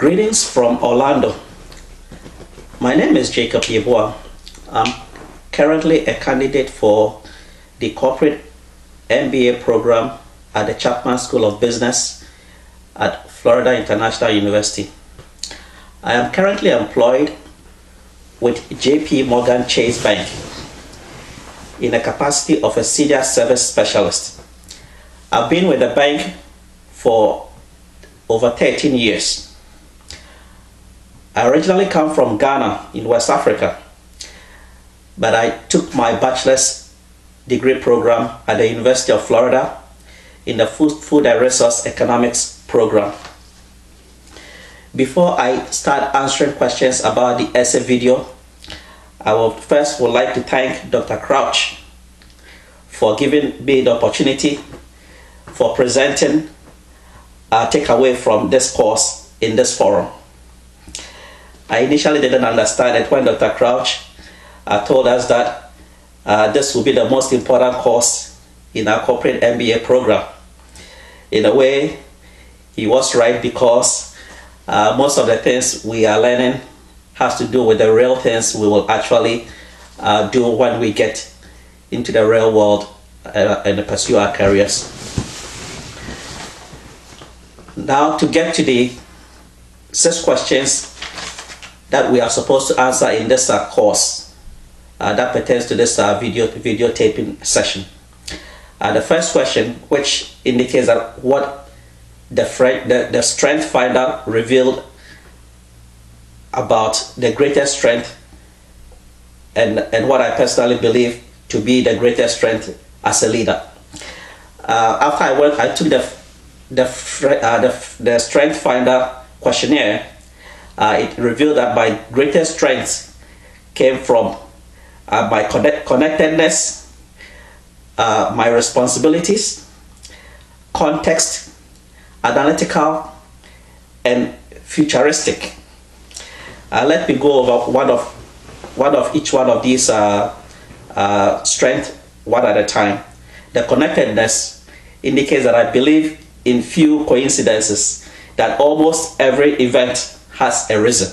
Greetings from Orlando. My name is Jacob Yeboah. I'm currently a candidate for the corporate MBA program at the Chapman School of Business at Florida International University. I am currently employed with JP Morgan Chase Bank in the capacity of a senior service specialist. I've been with the bank for over 13 years. I originally come from Ghana in West Africa, but I took my bachelor's degree program at the University of Florida in the Food and Resource Economics program. Before I start answering questions about the essay video, I would like to thank Dr. Crouch for giving me the opportunity for presenting a takeaway from this course in this forum. I initially didn't understand it when Dr. Crouch told us that this will be the most important course in our corporate MBA program. In a way, he was right, because most of the things we are learning has to do with the real things we will actually do when we get into the real world and pursue our careers. Now, to get to the 6 questions that we are supposed to answer in this course that pertains to this video taping session. The first question, which indicates that what the strength finder revealed about the greatest strength and what I personally believe to be the greatest strength as a leader. After I took the strength finder questionnaire, it revealed that my greatest strengths came from my connectedness, my responsibilities, context, analytical, and futuristic. Let me go over each one of these strengths one at a time. The connectedness indicates that I believe in few coincidences, that almost every event has a reason.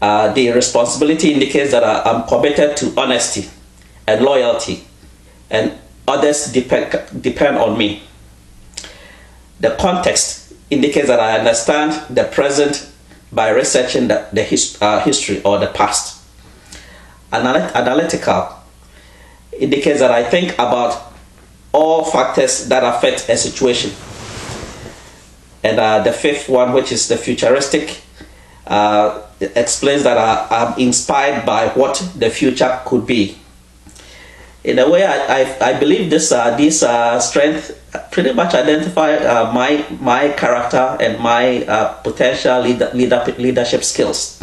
The responsibility indicates that I'm committed to honesty and loyalty, and others depend on me. The context indicates that I understand the present by researching the history or the past. Analytical indicates that I think about all factors that affect a situation. And the 5th one, which is the futuristic, explains that I'm inspired by what the future could be. In a way, I believe these strengths pretty much identify my character and my potential leadership skills.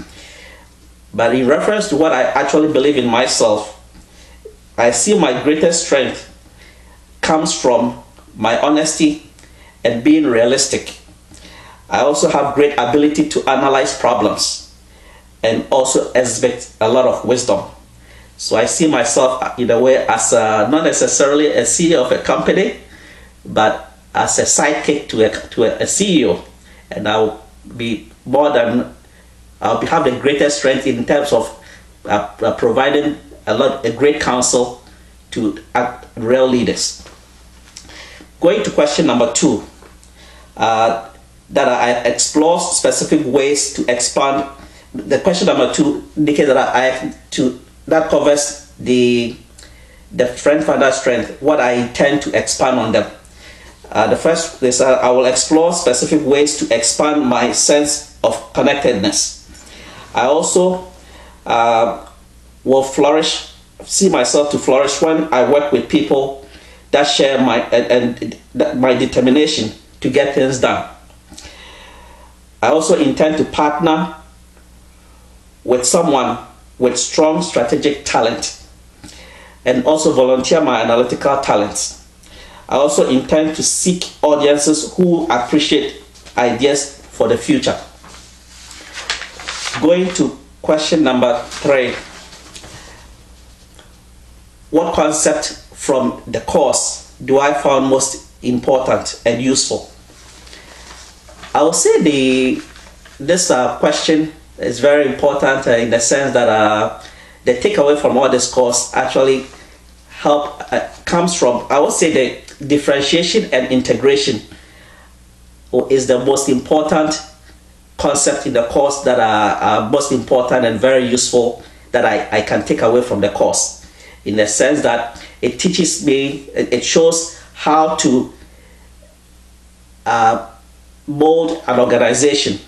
But in reference to what I actually believe in myself, I see my greatest strength comes from my honesty and being realistic. I also have great ability to analyze problems and also exhibit a lot of wisdom. So I see myself in a way as not necessarily a CEO of a company, but as a sidekick to a CEO. And I'll have the greatest strength in terms of providing a great counsel to real leaders. Going to question number 2. That I explore specific ways to expand. The question number 2 indicates that that covers the strength finder strength, what I intend to expand on them. The first is I will explore specific ways to expand my sense of connectedness. I also will see myself to flourish when I work with people that share my determination to get things done. I also intend to partner with someone with strong strategic talent and also volunteer my analytical talents. I also intend to seek audiences who appreciate ideas for the future. Going to question number 3. What concept from the course do I find most important and useful? I will say this question is very important in the sense that the takeaway from all this course actually comes from, I would say, the differentiation and integration is the most important concept in the course that are most important and very useful that I can take away from the course, in the sense that it teaches me, it shows how to mold an organization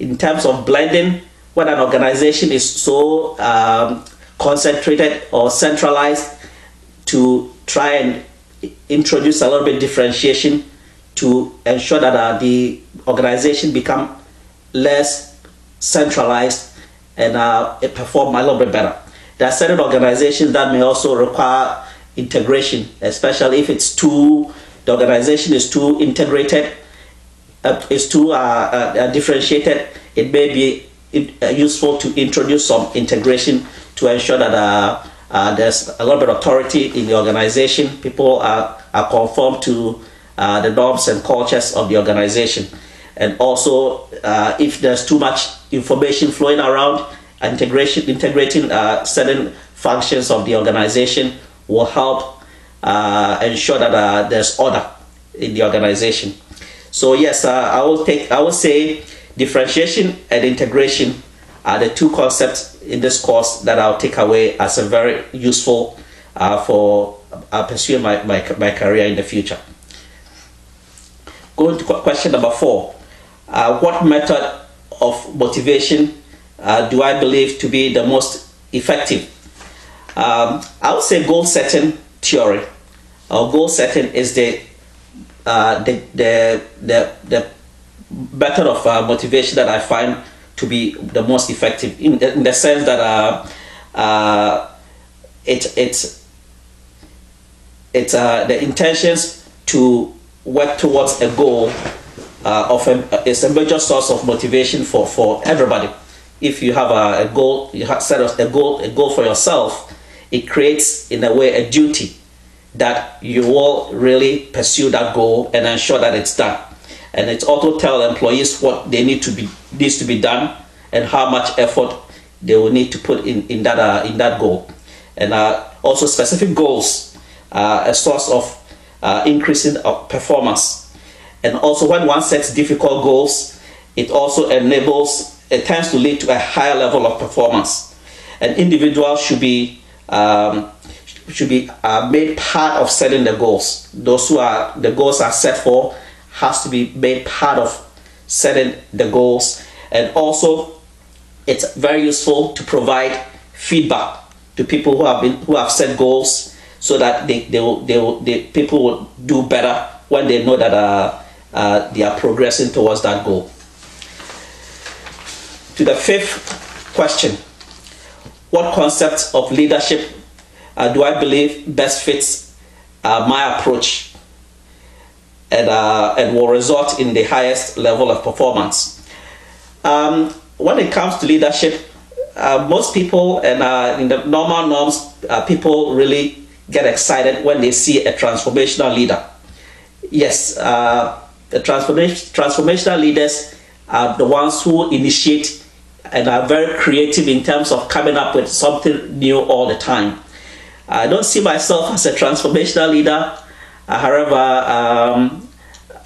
in terms of blending when an organization is so concentrated or centralized, to try and introduce a little bit differentiation to ensure that the organization become less centralized and it perform a little bit better. There are certain organizations that may also require integration, especially if the organization is too integrated, is too differentiated. It may be useful to introduce some integration to ensure that there's a little bit of authority in the organization. People are conformed to the norms and cultures of the organization. And also, if there's too much information flowing around, integrating certain functions of the organization will help ensure that there's order in the organization. So yes, I will say differentiation and integration are the two concepts in this course that I'll take away as a very useful for pursuing my career in the future. Going to question number 4. What method of motivation do I believe to be the most effective? I would say goal setting theory. Goal setting is the method of motivation that I find to be the most effective, in the sense that it's the intentions to work towards a goal is a major source of motivation for everybody. If you have a goal, you have set a goal for yourself, it creates in a way a duty that you will really pursue that goal and ensure that it's done. And it also tell employees what they needs to be done and how much effort they will need to put in that goal. And also specific goals are a source of increasing of performance. And also when one sets difficult goals, it also it tends to lead to a higher level of performance. An individual should be made part of setting the goals. Those the goals are set for has to be made part of setting the goals. And also it's very useful to provide feedback to people who have set goals, so that people will do better when they know that they are progressing towards that goal. To the 5th question, what concept of leadership do I believe best fits my approach and will result in the highest level of performance? When it comes to leadership, most people, and in the normal norms, people really get excited when they see a transformational leader. Yes, the transformational leaders are the ones who initiate and are very creative in terms of coming up with something new all the time. I don't see myself as a transformational leader. However,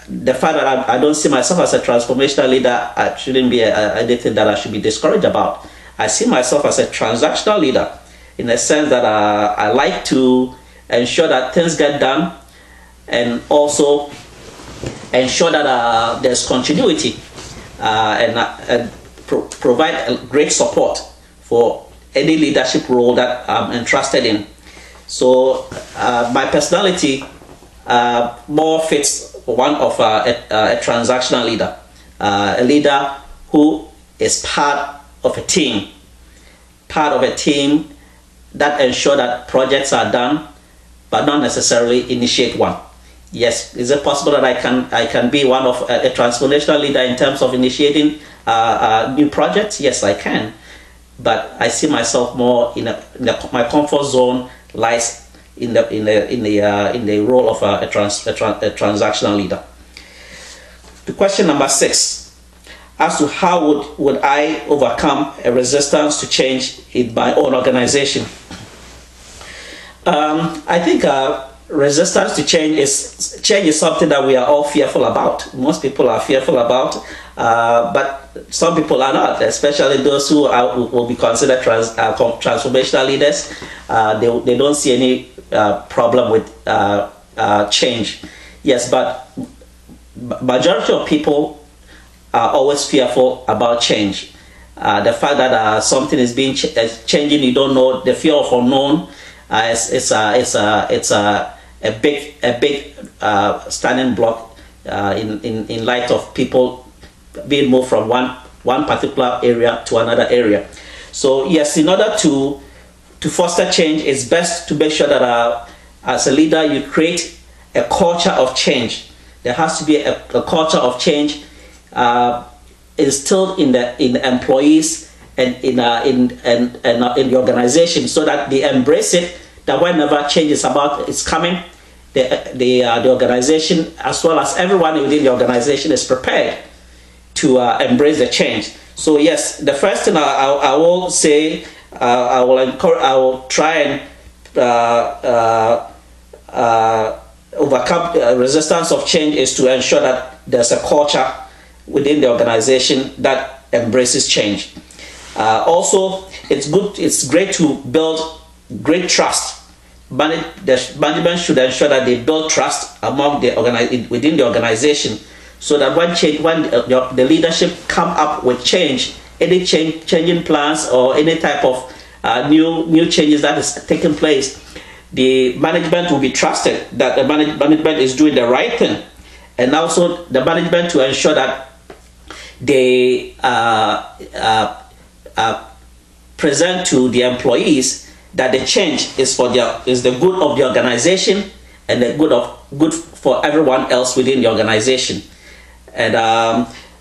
the fact that I don't see myself as a transformational leader shouldn't be anything that I should be discouraged about. I see myself as a transactional leader, in the sense that I like to ensure that things get done, and also ensure that there's continuity and provide a great support for any leadership role that I'm entrusted in. So my personality more fits one of a transactional leader, a leader who is part of a team that ensure that projects are done, but not necessarily initiate one. Yes, is it possible that I can be one of a transformational leader in terms of initiating new projects? Yes, I can, but I see myself more my comfort zone lies in the role of a transactional leader. To to question number 6, as to how would I overcome a resistance to change in my own organization. I think resistance to change is something that we are all fearful about. Most people are fearful about, but some people are not, especially those who will be considered transformational leaders. They don't see any problem with change. Yes, but majority of people are always fearful about change. The fact that something is being changing, you don't know, the fear of unknown. It's a big standing block in light of people being moved from one particular area to another area. So yes, in order to foster change, it's best to make sure that as a leader you create a culture of change. There has to be a culture of change instilled in the employees and in the organization, so that they embrace it. That whenever change is coming, the organization, as well as everyone within the organization, is prepared to embrace the change. So yes, the first thing I will say, I will try and overcome resistance of change, is to ensure that there's a culture within the organization that embraces change. Also, it's great to build great trust. The management should ensure that they build trust among within the organization, so that when the leadership come up with any changing plans or any type of new changes that is taking place, the management will be trusted that the management is doing the right thing, and also the management to ensure that they present to the employees that the change is the good of the organization and the good for everyone else within the organization. And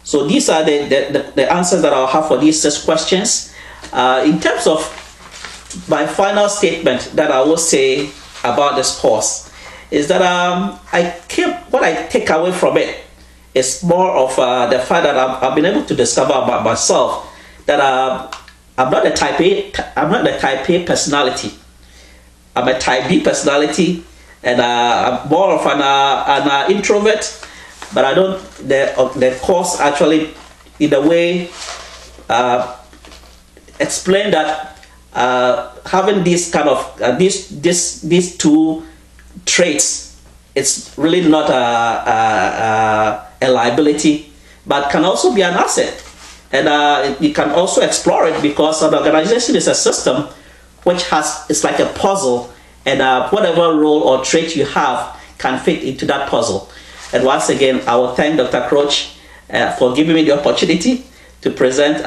so these are the answers that I'll have for these 6 questions. In terms of my final statement that I will say about this course is that what I take away from it is more of the fact that I've been able to discover about myself that I'm not the type A personality. I'm a type B personality, and I'm more of an introvert. But I don't. The course actually, in a way, explain that having these kind of these 2 traits, it's really not a liability, but can also be an asset. And you can also explore it, because an organization is a system which it's like a puzzle, and whatever role or trait you have can fit into that puzzle. And once again, I will thank Dr. Croch for giving me the opportunity to present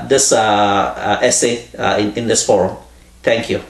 this essay in this forum. Thank you.